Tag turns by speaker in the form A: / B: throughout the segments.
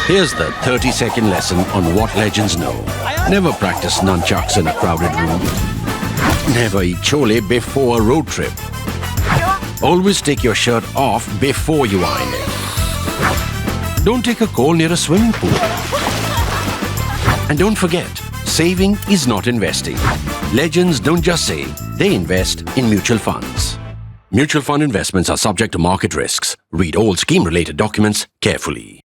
A: Here's the 30-second lesson on what legends know. Never practice nunchucks in a crowded room. Never eat chole before a road trip. Always take your shirt off before you iron it. Don't take a call near a swimming pool. And don't forget, saving is not investing. Legends don't just save, they invest in mutual funds. Mutual fund investments are subject to market risks. Read all scheme-related documents carefully.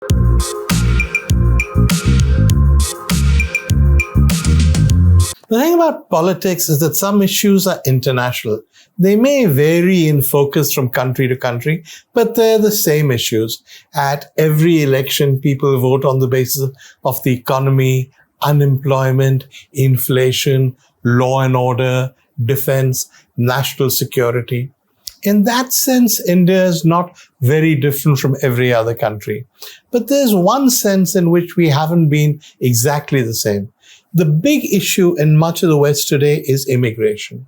B: The thing about politics is that some issues are international. They may vary in focus from country to country, but they're the same issues. At every election, people vote on the basis of the economy, unemployment, inflation, law and order, defense, national security. In that sense, India is not very different from every other country. But there's one sense in which we haven't been exactly the same. The big issue in much of the West today is immigration.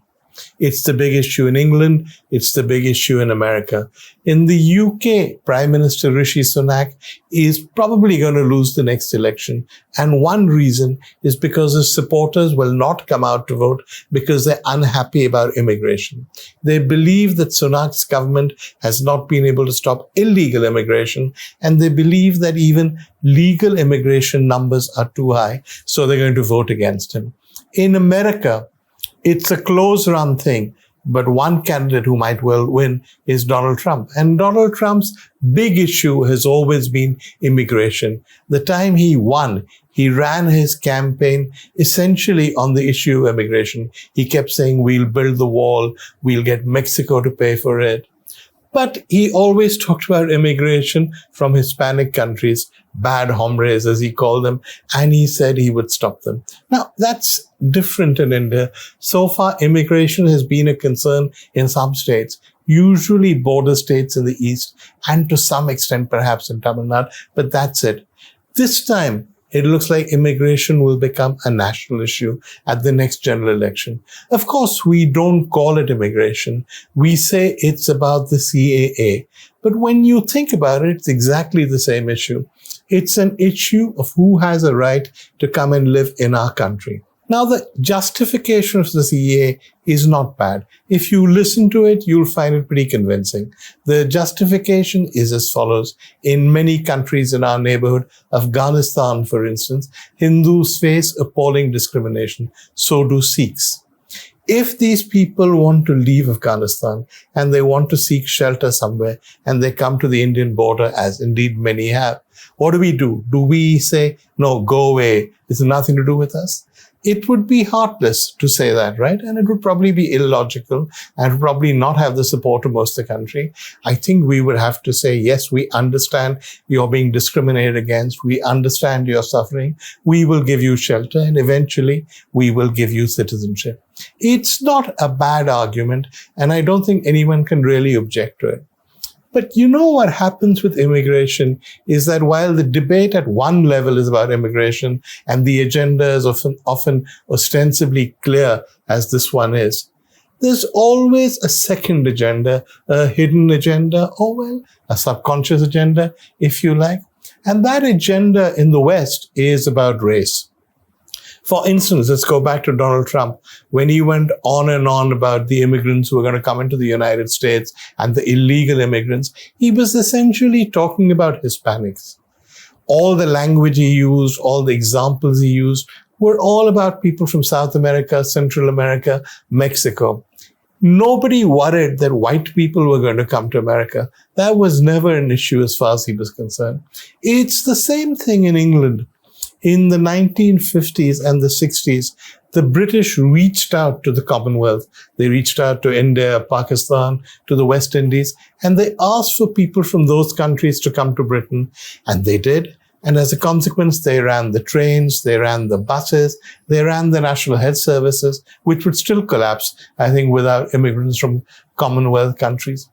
B: It's the big issue in England. It's the big issue in America. In the UK, Prime Minister Rishi Sunak is probably going to lose the next election. And one reason is because his supporters will not come out to vote because they're unhappy about immigration. They believe that Sunak's government has not been able to stop illegal immigration, and they believe that even legal immigration numbers are too high, so they're going to vote against him. In America, it's a close run thing, but one candidate who might well win is Donald Trump. And Donald Trump's big issue has always been immigration. The time he won, he ran his campaign essentially on the issue of immigration. He kept saying, we'll build the wall, we'll get Mexico to pay for it. But he always talked about immigration from Hispanic countries, bad hombres, as he called them, and he said he would stop them. Now, that's different in India. So far, immigration has been a concern in some states, usually border states in the east, and to some extent, perhaps in Tamil Nadu, but that's it. This time, it looks like immigration will become a national issue at the next general election. Of course, we don't call it immigration. We say it's about the CAA. But when you think about it, it's exactly the same issue. It's an issue of who has a right to come and live in our country. Now, the justification of the CAA is not bad. If you listen to it, you'll find it pretty convincing. The justification is as follows. In many countries in our neighborhood, Afghanistan, for instance, Hindus face appalling discrimination. So do Sikhs. If these people want to leave Afghanistan and they want to seek shelter somewhere and they come to the Indian border, as indeed many have, what do? Do we say, no, go away, it's nothing to do with us? It would be heartless to say that, right? And it would probably be illogical and probably not have the support of most of the country. I think we would have to say, yes, we understand you're being discriminated against. We understand you're suffering. We will give you shelter, and eventually we will give you citizenship. It's not a bad argument, and I don't think anyone can really object to it. But you know what happens with immigration is that while the debate at one level is about immigration and the agenda is often ostensibly clear as this one is, there's always a second agenda, a hidden agenda, or well, a subconscious agenda, if you like. And that agenda in the West is about race. For instance, let's go back to Donald Trump. When he went on and on about the immigrants who are going to come into the United States and the illegal immigrants, he was essentially talking about Hispanics. All the language he used, all the examples he used were all about people from South America, Central America, Mexico. Nobody worried that white people were going to come to America. That was never an issue as far as he was concerned. It's the same thing in England. In the 1950s and the 60s, the British reached out to the Commonwealth. They reached out to India, Pakistan, to the West Indies, and they asked for people from those countries to come to Britain, and they did. And as a consequence, they ran the trains, they ran the buses, they ran the National Health Services, which would still collapse, I think, without immigrants from Commonwealth countries.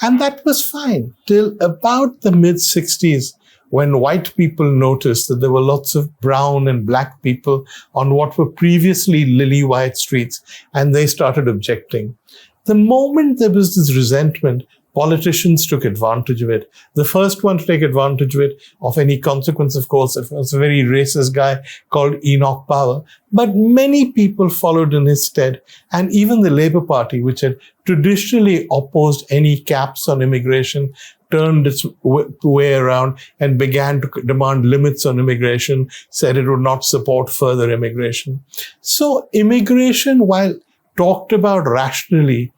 B: And that was fine till about the mid-60s, when white people noticed that there were lots of brown and black people on what were previously lily-white streets, and they started objecting. The moment there was this resentment, politicians took advantage of it. The first one to take advantage of it, of any consequence, of course, was a very racist guy called Enoch Powell. But many people followed in his stead. And even the Labour Party, which had traditionally opposed any caps on immigration, turned its way around and began to demand limits on immigration, said it would not support further immigration. So immigration, while talked about rationally,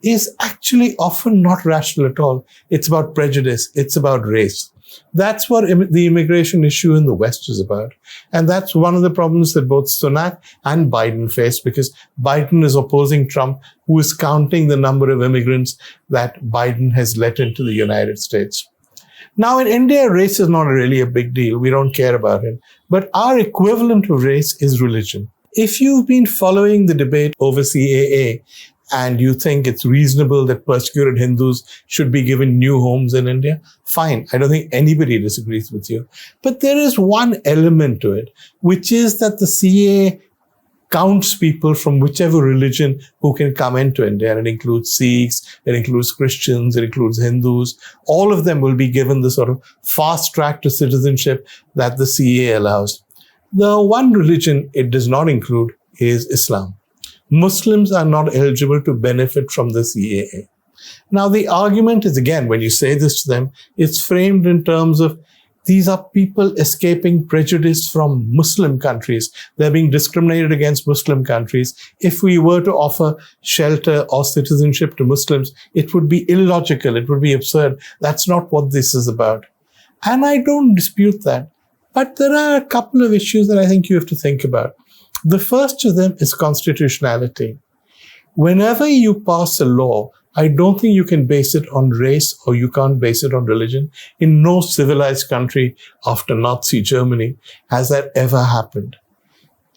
B: is actually often not rational at all. It's about prejudice. It's about race. That's what the immigration issue in the West is about. And that's one of the problems that both Sunak and Biden face, because Biden is opposing Trump, who is counting the number of immigrants that Biden has let into the United States. Now, in India, race is not really a big deal. We don't care about it. But our equivalent of race is religion. If you've been following the debate over CAA, and you think it's reasonable that persecuted Hindus should be given new homes in India, fine. I don't think anybody disagrees with you. But there is one element to it, which is that the CAA counts people from whichever religion who can come into India. And it includes Sikhs, it includes Christians, it includes Hindus. All of them will be given the sort of fast track to citizenship that the CAA allows. The one religion it does not include is Islam. Muslims are not eligible to benefit from the CAA. Now, the argument is, again, when you say this to them, it's framed in terms of these are people escaping prejudice from Muslim countries. They're being discriminated against Muslim countries. If we were to offer shelter or citizenship to Muslims, it would be illogical. It would be absurd. That's not what this is about. And I don't dispute that. But there are a couple of issues that I think you have to think about. The first of them is constitutionality. Whenever you pass a law, I don't think you can base it on race or you can't base it on religion. In no civilized country after Nazi Germany has that ever happened.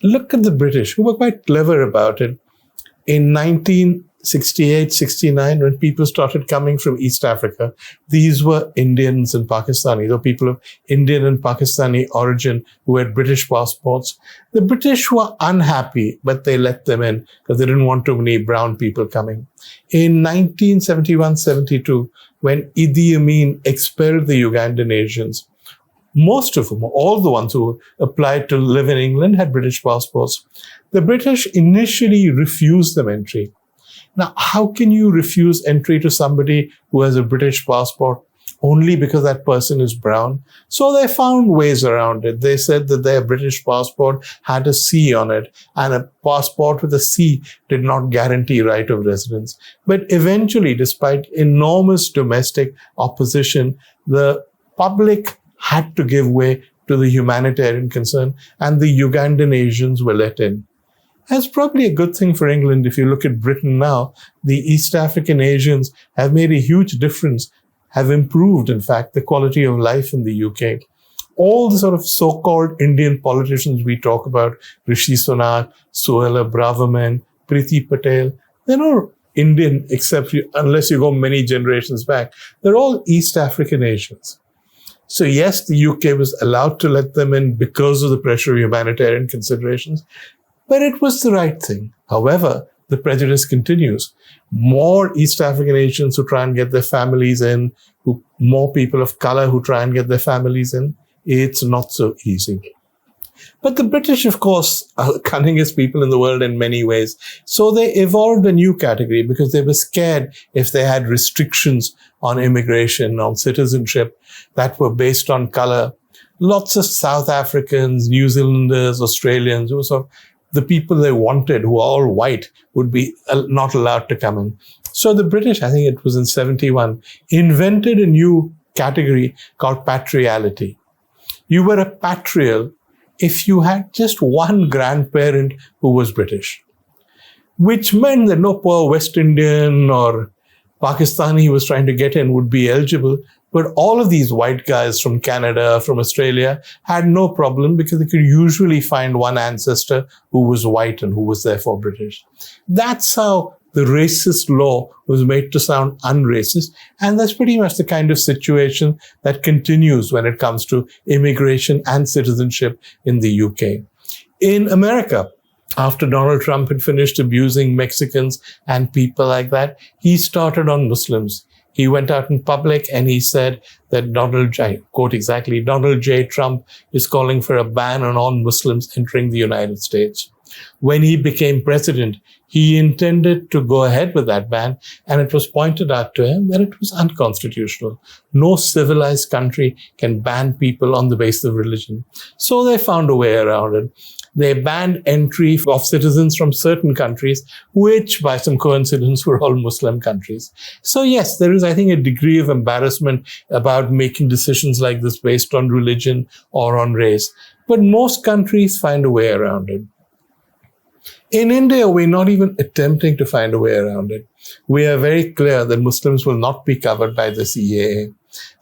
B: Look at the British, who were quite clever about it. In 1968, 69, when people started coming from East Africa, these were Indians and Pakistanis, or people of Indian and Pakistani origin who had British passports. The British were unhappy, but they let them in because they didn't want too many brown people coming. In 1971-72, when Idi Amin expelled the Ugandan Asians, most of them, all the ones who applied to live in England, had British passports. The British initially refused them entry. Now, how can you refuse entry to somebody who has a British passport only because that person is brown? So they found ways around it. They said that their British passport had a C on it, and a passport with a C did not guarantee right of residence. But eventually, despite enormous domestic opposition, the public had to give way to the humanitarian concern, and the Ugandan Asians were let in. That's probably a good thing for England. If you look at Britain now, the East African Asians have made a huge difference, have improved, in fact, the quality of life in the UK. All the sort of so-called Indian politicians we talk about, Rishi Sunak, Suella Braverman, Priti Patel, they're not Indian unless you go many generations back. They're all East African Asians. So yes, the UK was allowed to let them in because of the pressure of humanitarian considerations, but it was the right thing. However, the prejudice continues. More East African Asians who try and get their families in, more people of color who try and get their families in, it's not so easy. But the British, of course, are the cunningest people in the world in many ways. So they evolved a new category because they were scared if they had restrictions on immigration, on citizenship that were based on color. Lots of South Africans, New Zealanders, Australians, who were sort of the people they wanted, who are all white, would be not allowed to come in. So the British, I think it was in 71, invented a new category called patriality. You were a patrial if you had just one grandparent who was British, which meant that no poor West Indian or Pakistani who was trying to get in would be eligible. But all of these white guys from Canada, from Australia, had no problem because they could usually find one ancestor who was white and who was therefore British. That's how the racist law was made to sound unracist. And that's pretty much the kind of situation that continues when it comes to immigration and citizenship in the UK. In America, after Donald Trump had finished abusing Mexicans and people like that, he started on Muslims. He went out in public and he said that I quote exactly, Donald J. Trump is calling for a ban on all Muslims entering the United States. When he became president, he intended to go ahead with that ban, and it was pointed out to him that it was unconstitutional. No civilized country can ban people on the basis of religion. So they found a way around it. They banned entry of citizens from certain countries, which by some coincidence were all Muslim countries. So yes, there is, I think, a degree of embarrassment about making decisions like this based on religion or on race. But most countries find a way around it. In India, we're not even attempting to find a way around it. We are very clear that Muslims will not be covered by the CAA.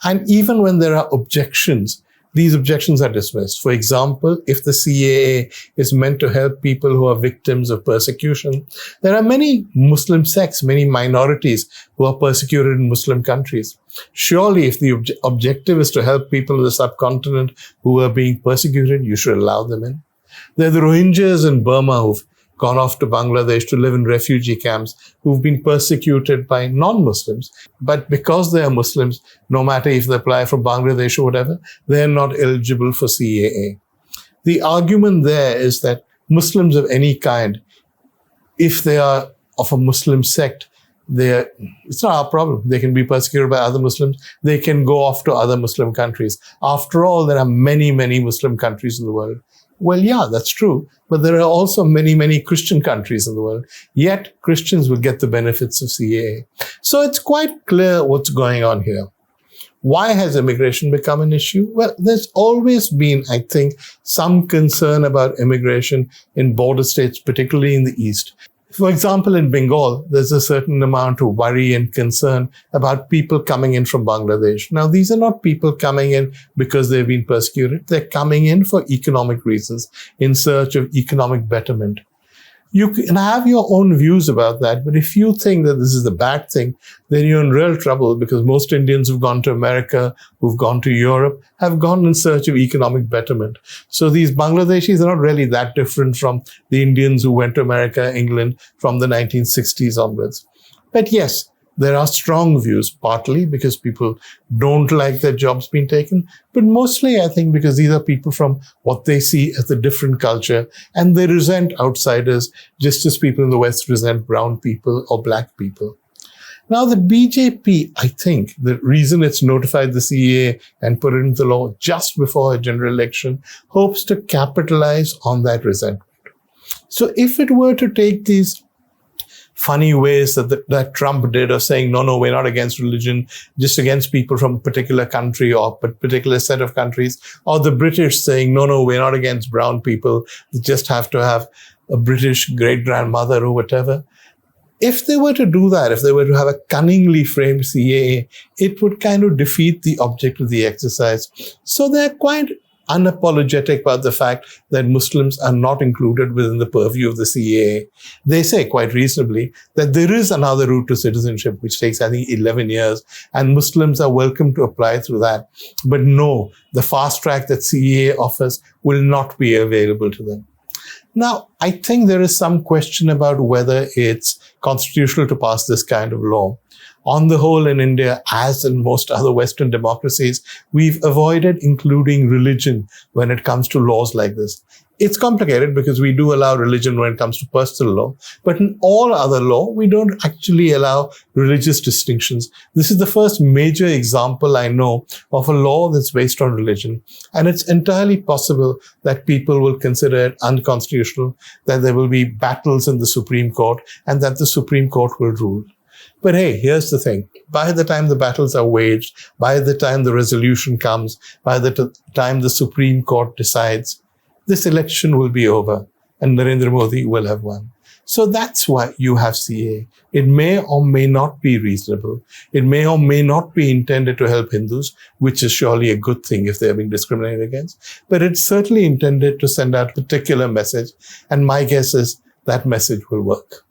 B: And even when there are objections, these objections are dismissed. For example, if the CAA is meant to help people who are victims of persecution, there are many Muslim sects, many minorities who are persecuted in Muslim countries. Surely, if the objective is to help people in the subcontinent who are being persecuted, you should allow them in. There are the Rohingyas in Burma who've gone off to Bangladesh to live in refugee camps, who've been persecuted by non-Muslims. But because they are Muslims, no matter if they apply from Bangladesh or whatever, they're not eligible for CAA. The argument there is that Muslims of any kind, if they are of a Muslim sect, it's not our problem. They can be persecuted by other Muslims. They can go off to other Muslim countries. After all, there are many, many Muslim countries in the world. Well, yeah, that's true. But there are also many, many Christian countries in the world. Yet Christians will get the benefits of CAA. So it's quite clear what's going on here. Why has immigration become an issue? Well, there's always been, I think, some concern about immigration in border states, particularly in the East. For example, in Bengal, there's a certain amount of worry and concern about people coming in from Bangladesh. Now, these are not people coming in because they've been persecuted. They're coming in for economic reasons, in search of economic betterment. You can have your own views about that, but if you think that this is a bad thing, then you're in real trouble, because most Indians who've gone to America, who've gone to Europe, have gone in search of economic betterment. So these Bangladeshis are not really that different from the Indians who went to America, England from the 1960s onwards. But yes, there are strong views, partly because people don't like their jobs being taken, but mostly, I think, because these are people from what they see as a different culture, and they resent outsiders just as people in the West resent brown people or black people. Now, the BJP, I think, the reason it's notified the CAA and put it into the law just before a general election, hopes to capitalize on that resentment. So if it were to take these funny ways that Trump did of saying, no, we're not against religion, just against people from a particular country or a particular set of countries, or the British saying, no, we're not against brown people, they just have to have a British great-grandmother or whatever. If they were to do that, if they were to have a cunningly framed CAA, it would kind of defeat the object of the exercise. So they're quite unapologetic about the fact that Muslims are not included within the purview of the CAA. They say quite reasonably that there is another route to citizenship, which takes, I think, 11 years, and Muslims are welcome to apply through that. But no, the fast track that CAA offers will not be available to them. Now, I think there is some question about whether it's constitutional to pass this kind of law. On the whole, in India, as in most other Western democracies, we've avoided including religion when it comes to laws like this. It's complicated because we do allow religion when it comes to personal law, but in all other law, we don't actually allow religious distinctions. This is the first major example I know of a law that's based on religion, and it's entirely possible that people will consider it unconstitutional, that there will be battles in the Supreme Court, and that the Supreme Court will rule. But hey, here's the thing. By the time the battles are waged, by the time the resolution comes, by the time the Supreme Court decides, this election will be over and Narendra Modi will have won. So that's why you have CAA. It may or may not be reasonable. It may or may not be intended to help Hindus, which is surely a good thing if they're being discriminated against. But it's certainly intended to send out a particular message. And my guess is that message will work.